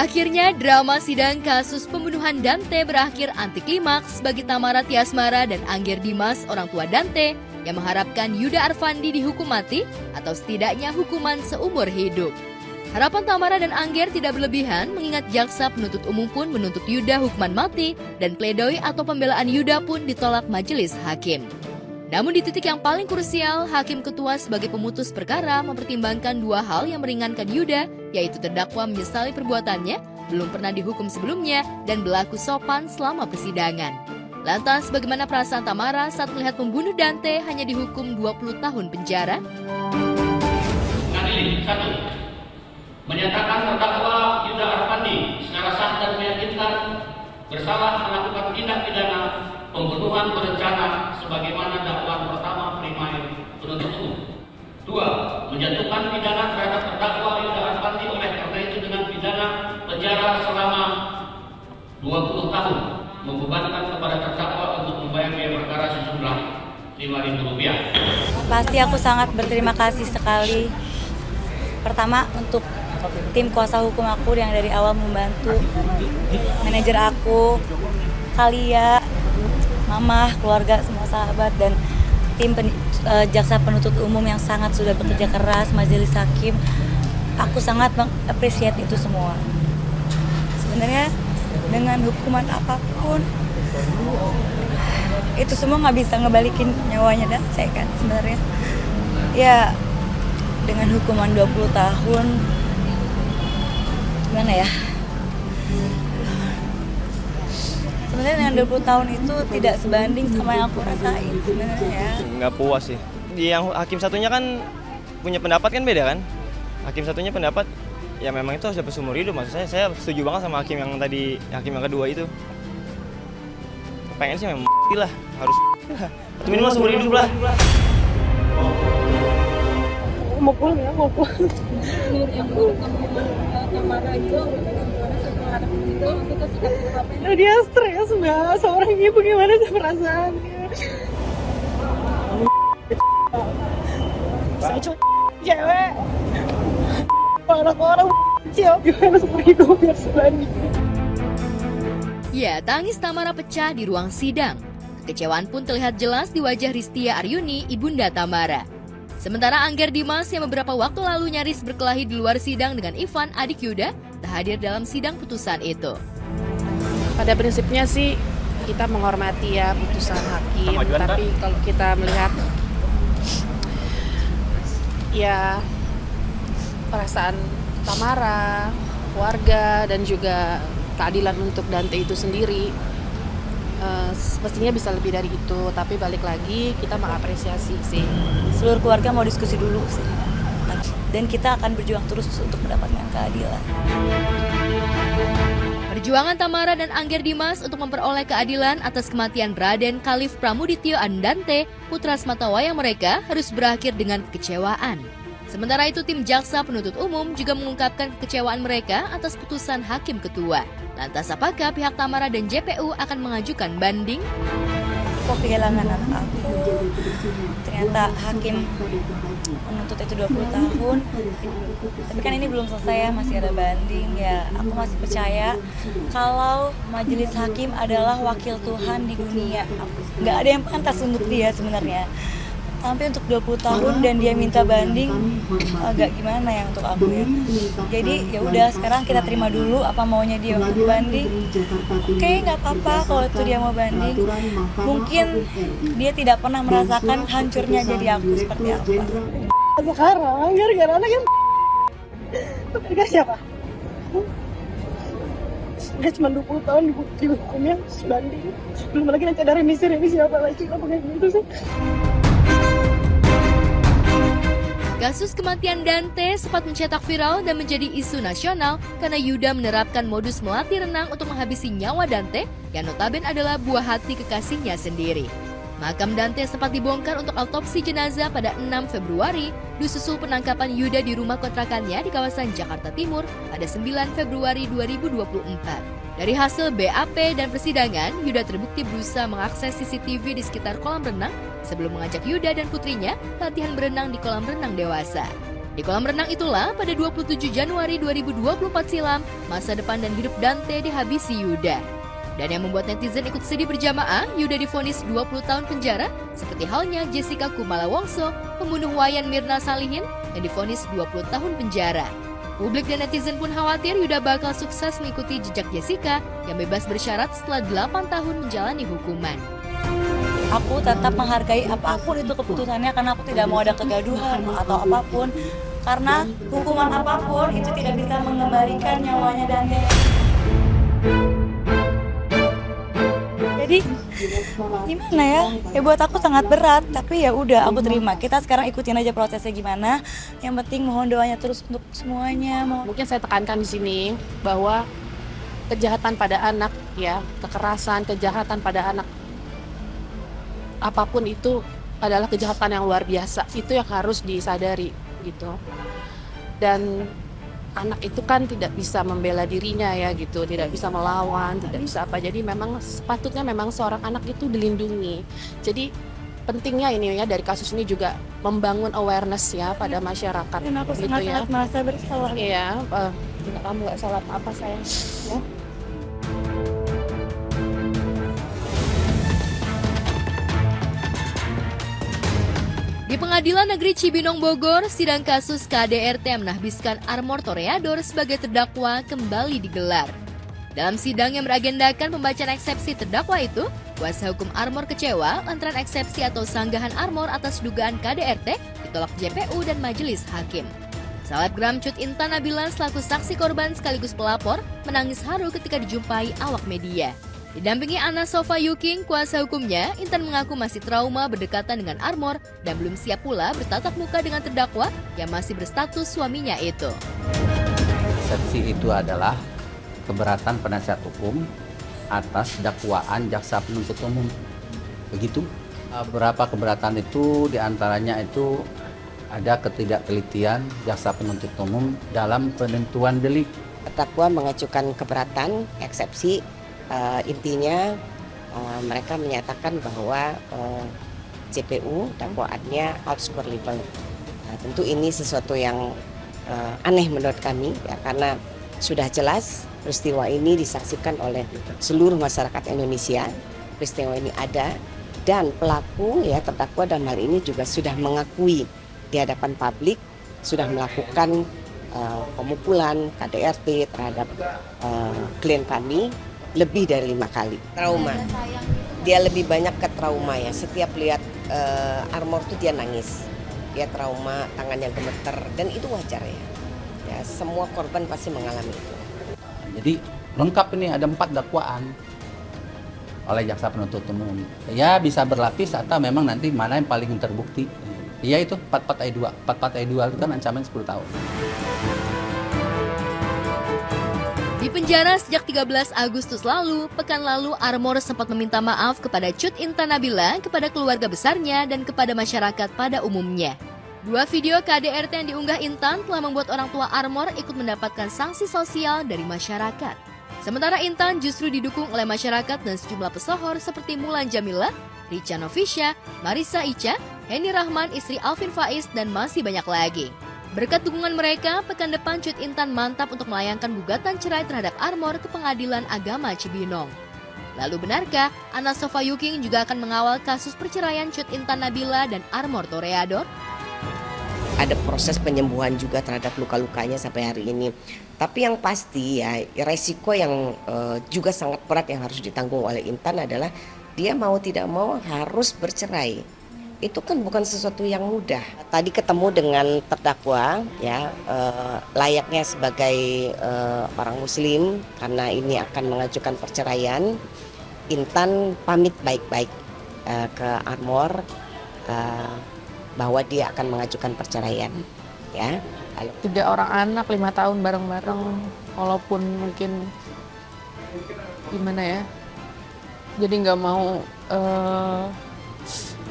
Akhirnya drama sidang kasus pembunuhan Dante berakhir antiklimaks bagi Tamara Tiasmara dan Angger Dimas, orang tua Dante, yang mengharapkan Yuda Arfandi dihukum mati atau setidaknya hukuman seumur hidup. Harapan Tamara dan Angger tidak berlebihan mengingat jaksa penuntut umum pun menuntut Yuda hukuman mati dan pledoi atau pembelaan Yuda pun ditolak majelis hakim. Namun di titik yang paling krusial, Hakim Ketua sebagai pemutus perkara mempertimbangkan dua hal yang meringankan Yuda, yaitu terdakwa menyesali perbuatannya, belum pernah dihukum sebelumnya, dan berlaku sopan selama persidangan. Lantas, bagaimana perasaan Tamara saat melihat pembunuh Dante hanya dihukum 20 tahun penjara? Mengadili, 1. Menyatakan terdakwa Yuda Arfandi secara sah dan meyakinkan bersalah melakukan tindak pidana pembunuhan berencana sebagaimana dakwaan pertama primer penuntut umum. 2. Menjatuhkan pidana terhadap terdakwa Yuda Arfandi oleh karena itu dengan pidana penjara selama 20 tahun, membebankan kepada terdakwa untuk membayar biaya perkara sejumlah Rp5.000. Pasti aku sangat berterima kasih sekali. Pertama untuk tim kuasa hukum aku yang dari awal membantu, manajer aku, Kalia, Mama, keluarga, semua sahabat, dan tim jaksa penuntut umum yang sangat sudah bekerja keras, majelis hakim. Aku sangat mengapresiasi itu semua. Sebenarnya dengan hukuman apapun, itu semua nggak bisa ngebalikin nyawanya Dante kan sebenarnya. Ya, dengan hukuman 20 tahun, gimana ya? Sebenarnya dengan 20 tahun itu tidak sebanding sama yang aku rasain sebenarnya. Nggak puas sih. Yang hakim satunya kan punya pendapat kan beda kan? Hakim satunya pendapat ya memang itu harus dapat seumur hidup. Maksud saya setuju banget sama hakim yang tadi, hakim yang kedua itu. Pengen sih memang lah, harus lah. Atau minimal seumur hidup lah. Mau pulang ya, mau pulang. Tamara itu dia stres mbak, seorang ibu gimana sih perasaannya? Saya cuma cewek, orang-orang gimana seperti itu biar sebanding. Ya, tangis Tamara pecah di ruang sidang. Kekecewaan pun terlihat jelas di wajah Ristia Aryuni, ibunda Tamara. Sementara Angger Dimas yang beberapa waktu lalu nyaris berkelahi di luar sidang dengan Ivan, adik Yuda, tak hadir dalam sidang putusan itu. Pada prinsipnya sih kita menghormati ya putusan hakim, tapi kalau kita melihat ya perasaan Tamara, keluarga, dan juga keadilan untuk Dante itu sendiri, mestinya bisa lebih dari itu. Tapi balik lagi kita mengapresiasi sih. Seluruh keluarga mau diskusi dulu sih. Dan kita akan berjuang terus untuk mendapatkan keadilan. Perjuangan Tamara dan Angger Dimas untuk memperoleh keadilan atas kematian Raden Khalif Pramudityo Andante, putra sematawayang mereka, harus berakhir dengan kekecewaan. Sementara itu, tim jaksa penuntut umum juga mengungkapkan kekecewaan mereka atas putusan hakim ketua. Lantas apakah pihak Tamara dan JPU akan mengajukan banding? Kok kehilangan anak aku? Ternyata hakim menuntut itu 20 tahun. Tapi kan ini belum selesai ya, masih ada banding ya. Aku masih percaya kalau majelis hakim adalah wakil Tuhan di dunia. Nggak ada yang pantas untuk dia sebenarnya. Sampai untuk 20 tahun dan dia minta banding, agak gimana ya untuk aku ya. Jadi ya udah, sekarang kita terima dulu apa maunya dia untuk banding. Oke, nggak apa-apa kalau itu dia mau banding. Mungkin dia tidak pernah merasakan hancurnya jadi aku seperti apa. Sekarang gara-gara anak yang gara-gara siapa? Gak cuma 20 tahun dihukumnya sebanding. Belum lagi nanti ada remisi apa lagi, apa kayak gitu sih. Kasus kematian Dante sempat mencetak viral dan menjadi isu nasional karena Yuda menerapkan modus melatih renang untuk menghabisi nyawa Dante yang notabene adalah buah hati kekasihnya sendiri. Makam Dante sempat dibongkar untuk autopsi jenazah pada 6 Februari, disusul penangkapan Yuda di rumah kontrakannya di kawasan Jakarta Timur pada 9 Februari 2024. Dari hasil BAP dan persidangan, Yuda terbukti berusaha mengakses CCTV di sekitar kolam renang sebelum mengajak Yuda dan putrinya latihan berenang di kolam renang dewasa. Di kolam renang itulah pada 27 Januari 2024 silam, masa depan dan hidup Dante dihabisi Yuda. Dan yang membuat netizen ikut sedih berjamaah, Yuda divonis 20 tahun penjara, seperti halnya Jessica Kumala Wongso, pembunuh Wayan Mirna Salihin, yang divonis 20 tahun penjara. Publik dan netizen pun khawatir Yuda bakal sukses mengikuti jejak Jessica yang bebas bersyarat setelah 8 tahun menjalani hukuman. Aku tetap menghargai apapun itu keputusannya karena aku tidak mau ada kegaduhan atau apapun. Karena hukuman apapun itu tidak bisa mengembalikan nyawanya Dante. Jadi gimana ya? Ya buat aku sangat berat, tapi ya udah aku terima. Kita sekarang ikutin aja prosesnya gimana. Yang penting mohon doanya terus untuk semuanya. Mungkin saya tekankan di sini bahwa kejahatan pada anak, ya, kekerasan, kejahatan pada anak, apapun itu adalah kejahatan yang luar biasa. Itu yang harus disadari gitu. Dan anak itu kan tidak bisa membela dirinya ya gitu, tidak bisa melawan, tidak bisa apa. Jadi memang sepatutnya memang seorang anak itu dilindungi. Jadi pentingnya ini ya dari kasus ini juga membangun awareness ya pada masyarakat. Dan aku gitu sangat-sangat merasa bersalah. Iya, kamu nggak salah apa sayang. Ya. Di Pengadilan Negeri Cibinong Bogor, sidang kasus KDRT menahbiskan Armor Toreador sebagai terdakwa kembali digelar. Dalam sidang yang beragendakan pembacaan eksepsi terdakwa itu, kuasa hukum Armor kecewa lantaran eksepsi atau sanggahan Armor atas dugaan KDRT ditolak JPU dan majelis hakim. Selebgram Cut Intan Nabila selaku saksi korban sekaligus pelapor menangis haru ketika dijumpai awak media. Didampingi Anna Sofa Yuking, kuasa hukumnya, Intan mengaku masih trauma berdekatan dengan Armor dan belum siap pula bertatap muka dengan terdakwa yang masih berstatus suaminya itu. Eksepsi itu adalah keberatan penasihat hukum atas dakwaan jaksa penuntut umum. Begitu. Beberapa keberatan itu diantaranya itu ada ketidaktelitian jaksa penuntut umum dalam penentuan delik. Terdakwa mengajukan keberatan, eksepsi. Intinya mereka menyatakan bahwa JPU dakwaannya outscore level. Tentu ini sesuatu yang aneh menurut kami ya, karena sudah jelas peristiwa ini disaksikan oleh seluruh masyarakat Indonesia. Peristiwa ini ada dan pelaku ya terdakwa dalam hal ini juga sudah mengakui di hadapan publik sudah melakukan pemukulan KDRT terhadap klien kami lebih dari 5 kali. Trauma. Dia lebih banyak ke trauma ya. Setiap lihat Armor tuh dia nangis. Dia trauma, tangannya gemeter dan itu wajar ya. Ya, semua korban pasti mengalami itu. Jadi lengkap ini ada 4 dakwaan oleh jaksa penuntut umum. Ya bisa berlapis atau memang nanti mana yang paling terbukti. Ya itu 44 ayat 2. 44 ayat 2 itu kan ancaman 10 tahun. Di penjara sejak 13 Agustus lalu, pekan lalu Armor sempat meminta maaf kepada Cut Intan Nabila, kepada keluarga besarnya, dan kepada masyarakat pada umumnya. 2 video KDRT yang diunggah Intan telah membuat orang tua Armor ikut mendapatkan sanksi sosial dari masyarakat. Sementara Intan justru didukung oleh masyarakat dan sejumlah pesohor seperti Mulan Jamila, Richa Novisha, Marisa Ica, Henny Rahman istri Alvin Faiz, dan masih banyak lagi. Berkat dukungan mereka, pekan depan Cut Intan mantap untuk melayangkan gugatan cerai terhadap Armor ke Pengadilan Agama Cibinong. Lalu benarkah Anna Sofa Yuking juga akan mengawal kasus perceraian Cut Intan Nabila dan Armor Toreador? Ada proses penyembuhan juga terhadap luka-lukanya sampai hari ini. Tapi yang pasti ya resiko yang juga sangat berat yang harus ditanggung oleh Intan adalah dia mau tidak mau harus bercerai. Itu kan bukan sesuatu yang mudah. Tadi ketemu dengan terdakwa ya layaknya sebagai orang muslim karena ini akan mengajukan perceraian. Intan pamit baik-baik ke Armor bahwa dia akan mengajukan perceraian ya. Lalu, 3 orang anak 5 tahun bareng-bareng, walaupun mungkin gimana ya, jadi nggak mau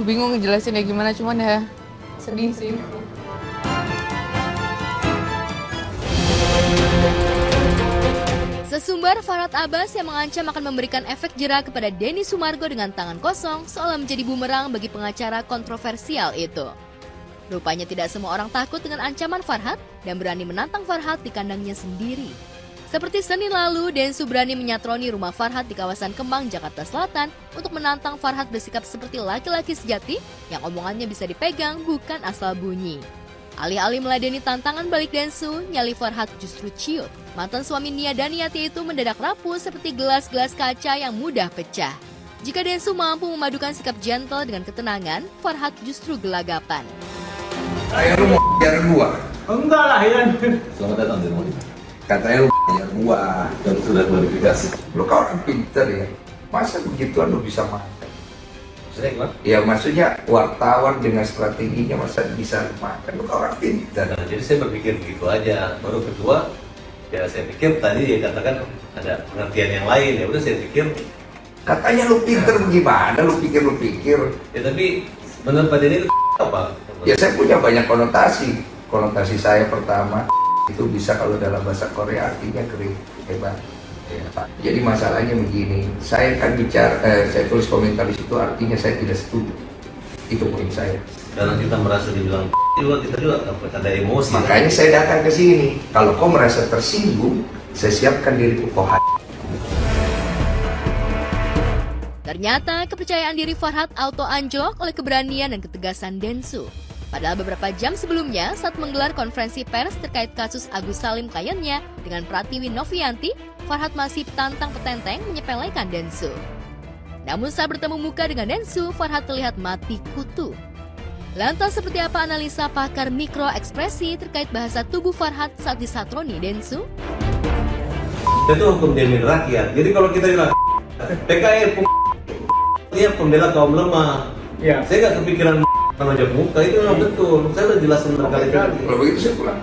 bingung ngejelasin ya gimana, cuman ya sedih sih. Sesumbar Farhad Abbas yang mengancam akan memberikan efek jera kepada Denny Sumargo dengan tangan kosong seolah menjadi bumerang bagi pengacara kontroversial itu. Rupanya tidak semua orang takut dengan ancaman Farhad dan berani menantang Farhad di kandangnya sendiri. Seperti Senin lalu, Densu berani menyatroni rumah Farhad di kawasan Kemang, Jakarta Selatan untuk menantang Farhad bersikap seperti laki-laki sejati yang omongannya bisa dipegang bukan asal bunyi. Alih-alih meladeni tantangan balik Densu, nyali Farhad justru ciut. Mantan suami Nia Daniati itu mendadak rapuh seperti gelas-gelas kaca yang mudah pecah. Jika Densu mampu memadukan sikap gentle dengan ketenangan, Farhad justru gelagapan. Kayak lu mau biar gua. Enggak lah, Yan. Selamat datang di rumah. Katanya lu biar gua. Dan sudah klarifikasi. Lu kan orang pinter ya. Masa begituan lu bisa makan? Sering, Bang. Ya maksudnya wartawan dengan strateginya masa bisa makan. Lu kan orang pinter. Nah, jadi saya berpikir begitu aja. Baru kedua, ya saya pikir tadi dia katakan ada pengertian yang lain. Ya udah saya pikir. Katanya lu pinter gimana? Lu pikir. Ya tapi menurut Pak Denny itu apa? Ya saya punya banyak konotasi. Konotasi saya pertama itu bisa kalau dalam bahasa Korea artinya keren, hebat. Ya. Jadi masalahnya begini, saya kan saya tulis komentar di situ artinya saya tidak setuju. Itu poin saya. Karena kita merasa dibilang kita juga ada emosi. Makanya saya datang ke sini. Kalau kau merasa tersinggung, saya siapkan diriku kau. Ternyata kepercayaan diri Farhad auto anjlok oleh keberanian dan ketegasan Densu. Padahal beberapa jam sebelumnya saat menggelar konferensi pers terkait kasus Agus Salim kliennya dengan Pratiwi Novianti, Farhad masih petantang-petenteng menyepelekan Densu. Namun saat bertemu muka dengan Densu, Farhad terlihat mati kutu. Lantas seperti apa analisa pakar mikroekspresi terkait bahasa tubuh Farhad saat disatroni Densu? Itu hukum jamin rakyat. Jadi kalau kita bilang PKI dia pembela kaum lemah. Ya. Saya nggak kepikiran menonjok muka, itu memang betul. Saya udah jelasin berkali-kali. Kalau begitu saya pulang.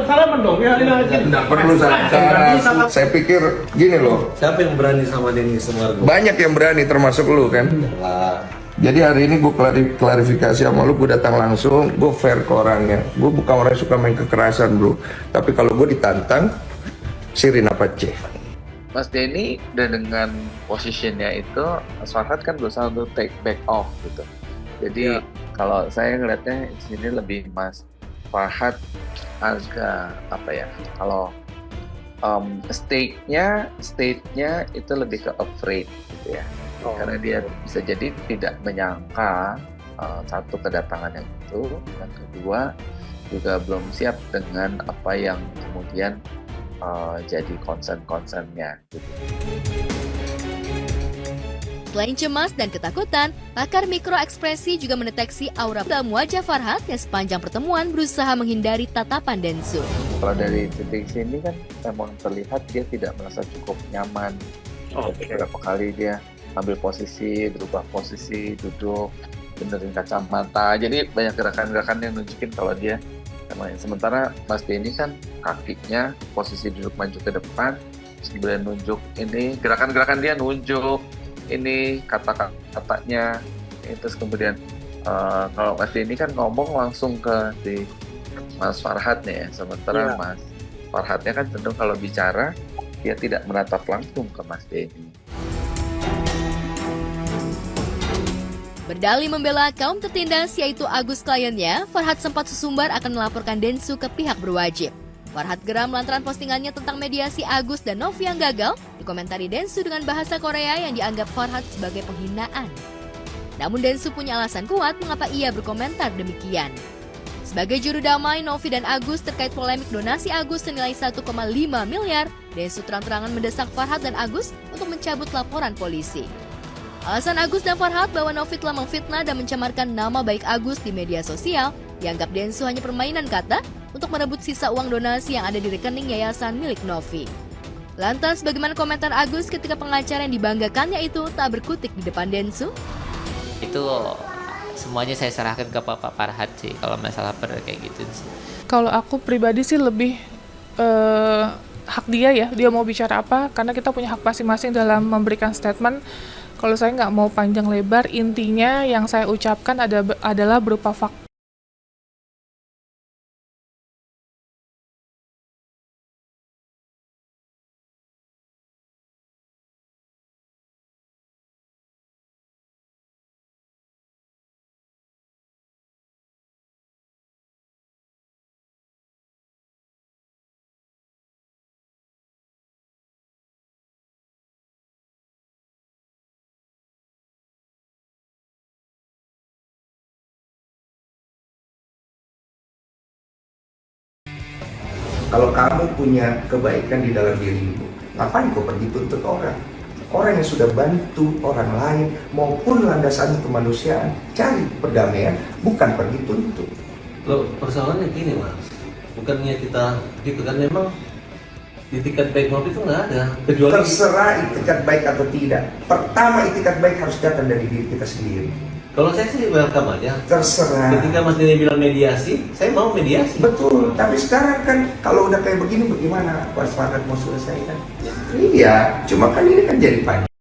Salaman dong, ya. Tidak perlu salam. Saya pikir gini loh. Siapa yang berani sama Denny Sumargo? Banyak yang berani termasuk lu kan. Jadi hari ini gue klarifikasi sama lu, gue datang langsung, gue fair ke orangnya. Gue bukan orang yang suka main kekerasan bro. Tapi kalau gue ditantang, sirin apa ceh. Mas Denny dan dengan posisinya itu, Mas Farhad kan berusaha untuk take back off gitu. Jadi kalau saya ngelihatnya di sini lebih Mas Farhad agak apa ya? Kalau state-nya itu lebih ke afraid gitu ya. Karena dia bisa jadi tidak menyangka satu kedatangan yang itu, dan kedua juga belum siap dengan apa yang kemudian jadi concern-concernnya gitu. Selain cemas dan ketakutan, pakar mikroekspresi juga mendeteksi aura dalam wajah Farhad yang sepanjang pertemuan berusaha menghindari tatapan Densu. Kalau dari titik sini kan memang terlihat dia tidak merasa cukup nyaman. Beberapa kali dia ambil posisi, berubah posisi, duduk, benerin kacamata. Jadi banyak gerakan-gerakan yang nunjukin kalau dia emang. Sementara Mas Denny kan kakinya posisi duduk maju ke depan, kemudian nunjuk ini, gerakan-gerakan dia nunjuk ini, kata-katanya, terus kemudian kalau Mas Denny kan ngomong langsung ke si Mas Farhadnya ya, sementara Mas Farhadnya kan cenderung kalau bicara dia tidak menatap langsung ke Mas Denny. Berdalih membela kaum tertindas yaitu Agus kliennya, Farhad sempat sesumbar akan melaporkan Densu ke pihak berwajib. Farhad geram lantaran postingannya tentang mediasi Agus dan Novi yang gagal dikomentari Densu dengan bahasa Korea yang dianggap Farhad sebagai penghinaan. Namun Densu punya alasan kuat mengapa ia berkomentar demikian. Sebagai juru damai Novi dan Agus terkait polemik donasi Agus senilai 1,5 miliar, Densu terang-terangan mendesak Farhad dan Agus untuk mencabut laporan polisi. Alasan Agus dan Farhad bahwa Novi telah memfitnah dan mencemarkan nama baik Agus di media sosial, dianggap Densu hanya permainan kata untuk merebut sisa uang donasi yang ada di rekening yayasan milik Novi. Lantas bagaimana komentar Agus ketika pengacara yang dibanggakannya itu tak berkutik di depan Densu? Itu semuanya saya serahkan ke Pak Farhad sih kalau masalah kayak gitu sih. Kalau aku pribadi sih lebih hak dia ya, dia mau bicara apa, karena kita punya hak masing-masing dalam memberikan statement. Kalau saya nggak mau panjang lebar, intinya yang saya ucapkan adalah berupa fakta. Kalau kamu punya kebaikan di dalam dirimu, ngapain kau pergi tuntut orang? Orang yang sudah bantu orang lain maupun landasan kemanusiaan, cari perdamaian, bukan pergi tuntut. Loh, persoalannya gini mas, bukannya kita gitu kan, memang itikat baik maaf itu nggak ada, kecuali terserah itikat baik atau tidak. Pertama, itikat baik harus datang dari diri kita sendiri. kalau saya sih welcome aja. Terserah. Ketika Mas Dini bilang mediasi, saya mau mediasi. Betul, tapi sekarang kan kalau udah kayak begini bagaimana? Pas Farhad mau selesaikan? Iya, cuma kan ini kan jadi panjang.